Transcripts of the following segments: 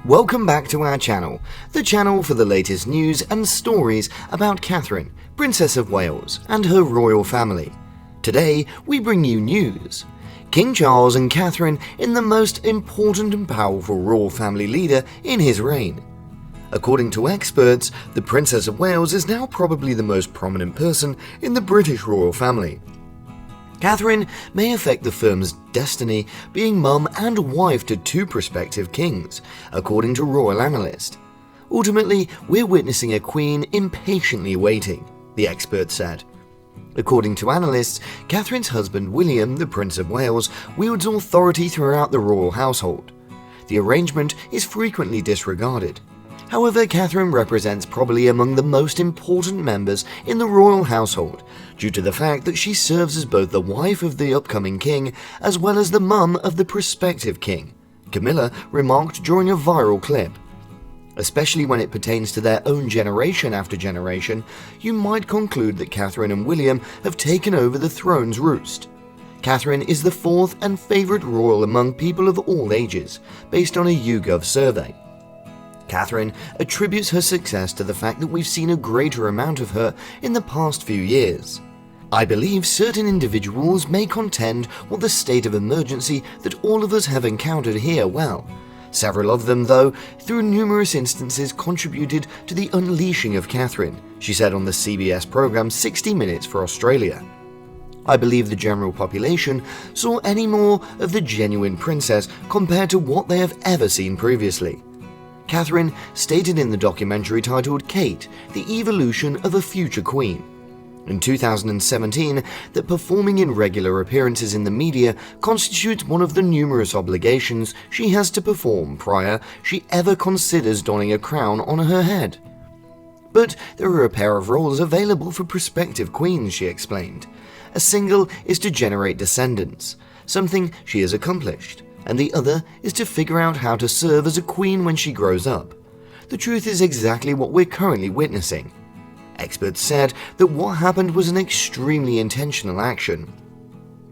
Welcome back to our channel, the channel for the latest news and stories about Catherine, Princess of Wales, and her royal family. Today, we bring you news. King Charles and Catherine in the most important and powerful royal family leader in his reign. According to experts, the Princess of Wales is now probably the most prominent person in the British royal family. Catherine may affect the firm's destiny, being mum and wife to two prospective kings, according to royal analysts. Ultimately, we're witnessing a queen impatiently waiting, the expert said. According to analysts, Catherine's husband William, the Prince of Wales, wields authority throughout the royal household. The arrangement is frequently disregarded. However, Catherine represents probably among the most important members in the royal household, due to the fact that she serves as both the wife of the upcoming king as well as the mum of the prospective king, Camilla remarked during a viral clip. Especially when it pertains to their own generation after generation, you might conclude that Catherine and William have taken over the throne's roost. Catherine is the fourth and favourite royal among people of all ages, based on a YouGov survey. Catherine attributes her success to the fact that we've seen a greater amount of her in the past few years. I believe certain individuals may contend what the state of emergency that all of us have encountered here well. Several of them, though, through numerous instances contributed to the unleashing of Catherine, she said on the CBS program 60 Minutes for Australia. I believe the general population saw any more of the genuine princess compared to what they have ever seen previously. Catherine stated in the documentary titled Kate, the Evolution of a Future Queen, in 2017 that performing in regular appearances in the media constitutes one of the numerous obligations she has to perform prior she ever considers donning a crown on her head. But there are a pair of roles available for prospective queens, she explained. A single is to generate descendants, something she has accomplished, and the other is to figure out how to serve as a queen when she grows up. The truth is exactly what we're currently witnessing. Experts said that what happened was an extremely intentional action.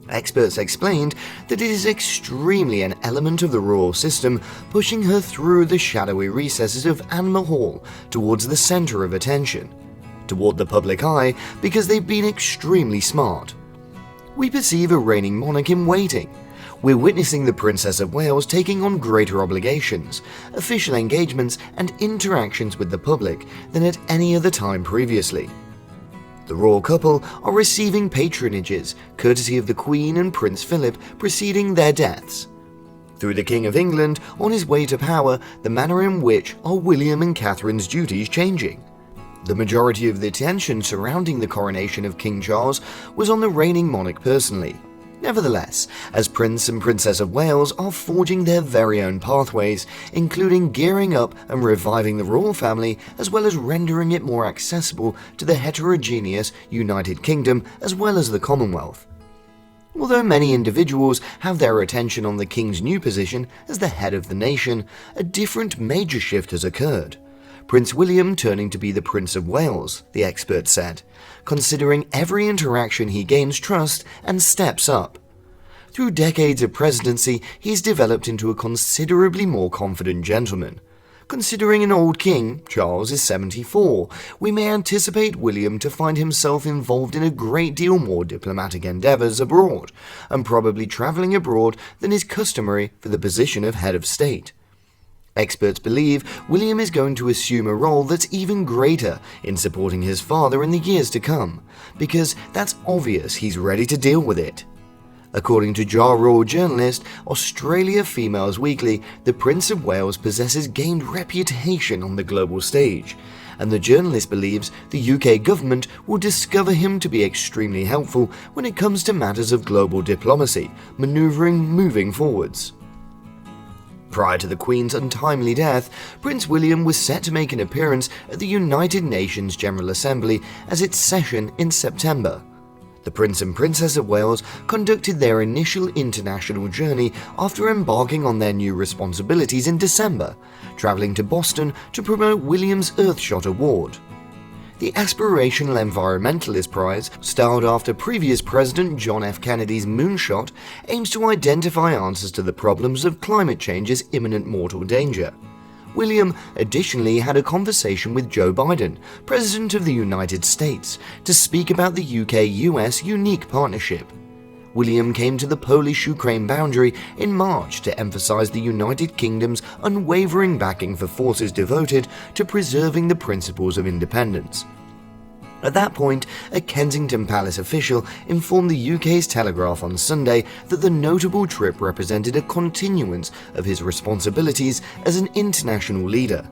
Experts explained that it is extremely an element of the royal system pushing her through the shadowy recesses of Anne Hall towards the center of attention, toward the public eye, because they've been extremely smart. We perceive a reigning monarch in waiting. We're witnessing the Princess of Wales taking on greater obligations, official engagements, and interactions with the public than at any other time previously. The royal couple are receiving patronages, courtesy of the Queen and Prince Philip preceding their deaths. Through the King of England, on his way to power, the manner in which are William and Catherine's duties changing. The majority of the attention surrounding the coronation of King Charles was on the reigning monarch personally. Nevertheless, as Prince and Princess of Wales are forging their very own pathways, including gearing up and reviving the royal family, as well as rendering it more accessible to the heterogeneous United Kingdom as well as the Commonwealth. Although many individuals have their attention on the King's new position as the head of the nation, a different major shift has occurred. Prince William turning to be the Prince of Wales, the expert said, considering every interaction he gains trust and steps up. Through decades of presidency, he's developed into a considerably more confident gentleman. Considering an old king, Charles is 74, we may anticipate William to find himself involved in a great deal more diplomatic endeavors abroad, and probably traveling abroad than is customary for the position of head of state. Experts believe William is going to assume a role that's even greater in supporting his father in the years to come, because that's obvious he's ready to deal with it. According to Charle journalist Australia Females Weekly, the Prince of Wales possesses gained reputation on the global stage, and the journalist believes the UK government will discover him to be extremely helpful when it comes to matters of global diplomacy, manoeuvring moving forwards. Prior to the Queen's untimely death, Prince William was set to make an appearance at the United Nations General Assembly as its session in September. The Prince and Princess of Wales conducted their initial international journey after embarking on their new responsibilities in December, traveling to Boston to promote William's Earthshot Award. The Aspirational Environmentalist Prize, styled after previous President John F. Kennedy's moonshot, aims to identify answers to the problems of climate change's imminent mortal danger. William additionally had a conversation with Joe Biden, President of the United States, to speak about the UK-US unique partnership. William came to the Polish-Ukraine boundary in March to emphasize the United Kingdom's unwavering backing for forces devoted to preserving the principles of independence. At that point, a Kensington Palace official informed the UK's Telegraph on Sunday that the notable trip represented a continuance of his responsibilities as an international leader.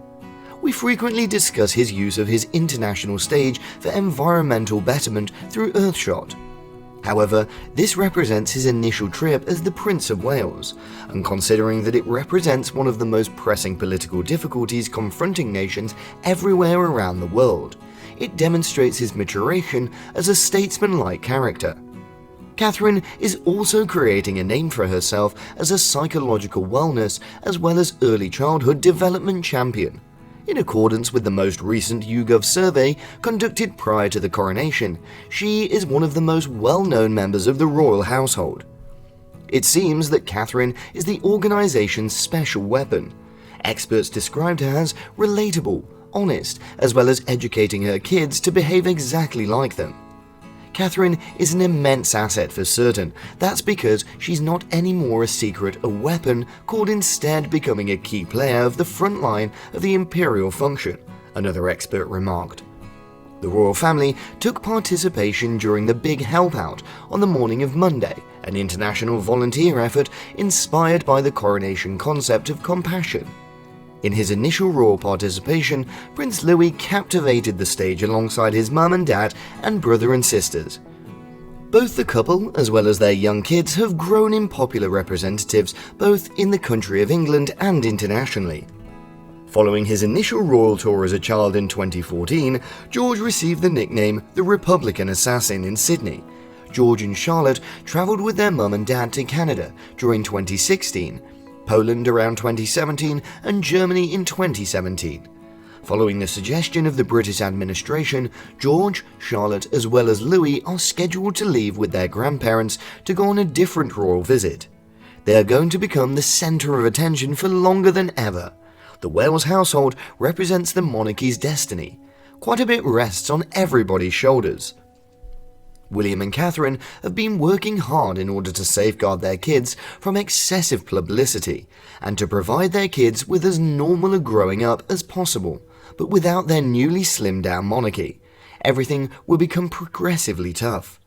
We frequently discuss his use of his international stage for environmental betterment through Earthshot. However, this represents his initial trip as the Prince of Wales, and considering that it represents one of the most pressing political difficulties confronting nations everywhere around the world, it demonstrates his maturation as a statesman-like character. Catherine is also creating a name for herself as a psychological wellness as well as early childhood development champion. In accordance with the most recent YouGov survey conducted prior to the coronation, she is one of the most well-known members of the royal household. It seems that Catherine is the organization's special weapon. Experts described her as relatable, honest, as well as educating her kids to behave exactly like them. Catherine is an immense asset for certain. That's because she's not anymore a secret, a weapon, called instead becoming a key player of the front line of the imperial function, another expert remarked. The royal family took participation during the Big Help Out on the morning of Monday, an international volunteer effort inspired by the coronation concept of compassion. In his initial royal participation, Prince Louis captivated the stage alongside his mum and dad and brother and sisters. Both the couple, as well as their young kids, have grown in popular representatives both in the country of England and internationally. Following his initial royal tour as a child in 2014, George received the nickname the Republican Assassin in Sydney. George and Charlotte travelled with their mum and dad to Canada during 2016, Poland around 2017, and Germany in 2017. Following the suggestion of the British administration, George, Charlotte, as well as Louis are scheduled to leave with their grandparents to go on a different royal visit. They are going to become the centre of attention for longer than ever. The Wales household represents the monarchy's destiny. Quite a bit rests on everybody's shoulders. William and Catherine have been working hard in order to safeguard their kids from excessive publicity and to provide their kids with as normal a growing up as possible, but without their newly slimmed down monarchy, everything will become progressively tough.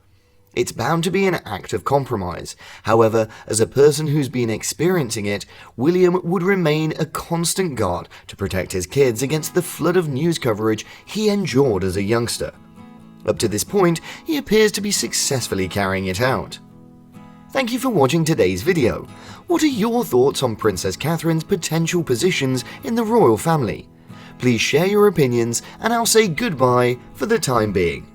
It's bound to be an act of compromise. However, as a person who's been experiencing it, William would remain a constant guard to protect his kids against the flood of news coverage he endured as a youngster. Up to this point, he appears to be successfully carrying it out. Thank you for watching today's video. What are your thoughts on Princess Catherine's potential positions in the royal family? Please share your opinions, and I'll say goodbye for the time being.